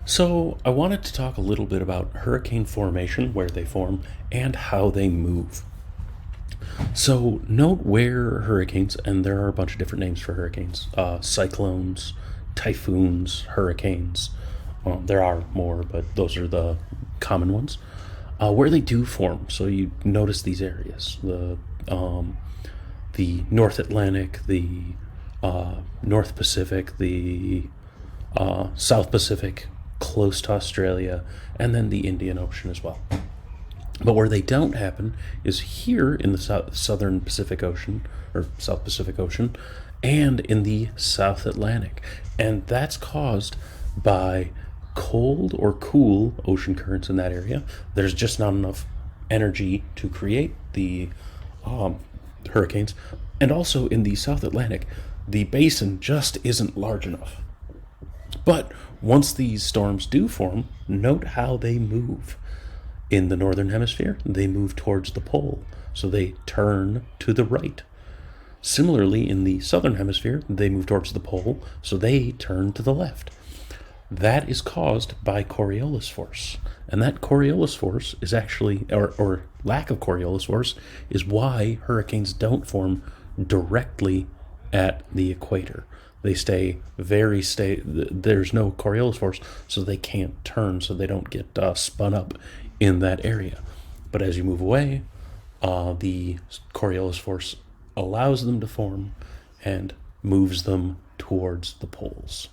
So, I wanted to talk a little bit about hurricane formation, where they form, and how they move. So, note where hurricanes, and there are a bunch of different names for hurricanes cyclones, typhoons, hurricanes. There are more, but those are the common ones. Where they do form, so you notice these areas the North Atlantic, the North Pacific, the South Pacific, close to Australia, and then the Indian Ocean as well. But where they don't happen is here in the southern Pacific Ocean, or South Pacific Ocean, and in the South Atlantic. And that's caused by cold or cool ocean currents in that area. There's just not enough energy to create the hurricanes. And also in the South Atlantic, the basin just isn't large enough. But once these storms do form, note how they move. In the northern hemisphere, they move towards the pole, so they turn to the right. Similarly, in the southern hemisphere, they move towards the pole, so they turn to the left. That is caused by Coriolis force. And that Coriolis force is actually, or lack of Coriolis force, is why hurricanes don't form directly at the equator. They there's no Coriolis force, so they can't turn, so they don't get spun up in that area. But as you move away, the Coriolis force allows them to form and moves them towards the poles.